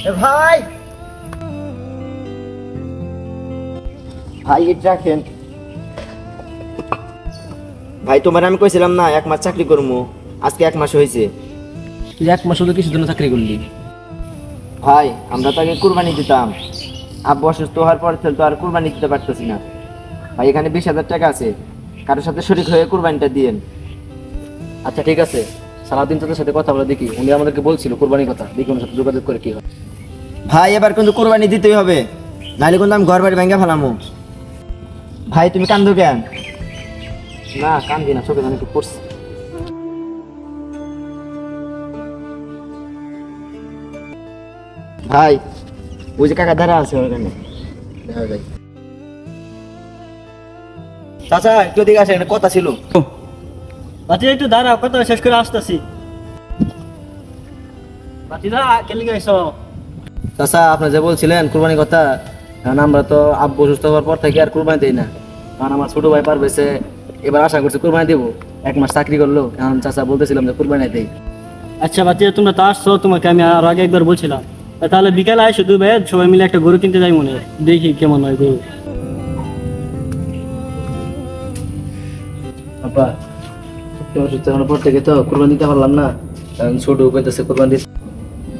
ভাই ভাই এটা রাখেন। ভাই তোমার আমি কইছিলাম না 1 মাস চাকরি করবো, আজকে 1 মাস হয়েছে। তুই 1 মাস হলো কিসের জন্য চাকরি করলি? ভাই আমরা তো আগে কুরবানি দিতাম, আব্বু অসুস্থ হওয়ার পর থেকে তো আর কুরবানি দিতে পারতেছি না। ভাই এখানে 20,000 টাকা আছে, কারোর সাথে শরীক হয়ে কুরবানিটা দিয়েন। আচ্ছা ঠিক আছে, সারাদিন তোদের সাথে কথা বলে দেখি, উনি আমাদেরকে বলছিল কোরবানির কথা, দেখি ওনার সাথে যোগাযোগ করে কি হয়। ভাই এবার কিন্তু কুরবানি দিতেই হবে, নাহলে কিন্তু আমি ঘর বাড়ি ভেঙে ফেলামো। ভাই তুমি কান্দো কেন? না কান্দি না, চোখে জানি একটু পড়ছে। ভাই ওই যে কাকা দাঁড়া আছে ওখানে, দেখা যায়। চাচা একটু দিকে আসেন, একটা কথা ছিল। বাতি একটু দাঁড়াও, কথা শেষ করে আসতেছি। বাতিদা কেলে গেছো? চাচা আপনি যে বলছিলেন কুরবানির কথা, কারণ আমরা তো আব্বু সুস্থ হওয়ার পর থেকে আর কুরবানি দিই না, কারণ আমার ছোট ভাই পারবেছে এবার আশা করছি কুরবানি দেবো, 1 মাস চাকরি করলো, এখন চাচা বলতেছিলাম যে কুরবানি দেই। আচ্ছা বাতি তোমরা তো আসছো, তোমাকে আমি আর আগে একবার বলছিলাম, তাহলে বিকালে আসো দুই ভাই সবাই মিলে একটা গরু কিনতে যাই, মনে হয় দেখি কেমন হয় গরু। আব্বা অসুস্থ হওয়ার পর থেকে তো কুরবানি দিতে পারলাম না, কারণ ছোট কইতেছে কুরবানি দিতে।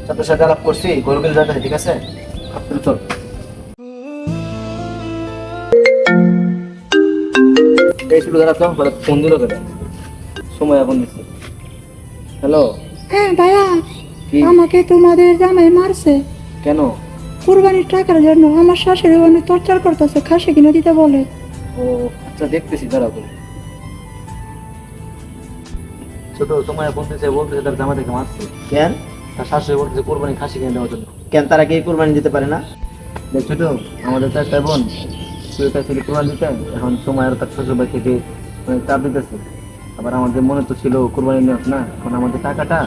চাচার সাথে আলাপ করছি, গরু কিনে যাবে, ঠিক আছে চল। এই শুরু দাঁড়া তো, ফোন দিল কেন? সময় এখন দিচ্ছে। হ্যালো, হ্যাঁ ভাইয়া, কি? আমাকে তোমাদের জামাই মারছে কেন? কুরবানির টাকার জন্য। আমার শাশুড়ি অনেক টর্চার করতেছে, খাসি কিনে দিতে বলে। ও আচ্ছা দেখতেছি, দাঁড়া করে। ছোট তোমায় বলতেছে তার জামা থেকে মারছে, কেন? তার শাশুড়ি বলতেছে কোরবানি খাসি কিনে দেওয়ার জন্য। কেন তারা কি কুরবানি দিতে পারে না? দেখ ছোট, আমাদের তো একটা বোন, তুই তার ছেলে কোরবানি দিতে, এখন সময় আর তার শ্বশুর বাড়ি থেকে চাপ দিতেছে। আবার আমাদের মনে তো ছিল কোরবানি নেওয়া না, এখন আমাদের টাকাটা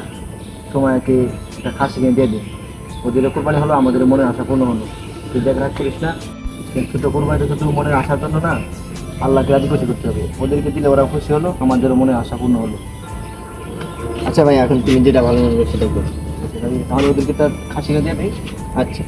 সময়কে একটা খাসি কিনে দিয়ে দিই, ওদের কোরবানি হলো, আমাদের মনে আশা পূর্ণ হলো। তুই দেখ রাগ করিস না, ছোট কোরবানিটা শুধু মনের আশার জন্য না, আল্লাহকে রাজি খুশি করতে হবে। ওদেরকে দিলে ওরা খুশি হলো, আমাদেরও মনে আশা পূর্ণ হলো। আচ্ছা ভাই এখন তুমি যেটা ভালো মনে করো সেটা করো। তাহলে ওদেরকে তার খাসি কিনে দিয়ে দিই। আচ্ছা।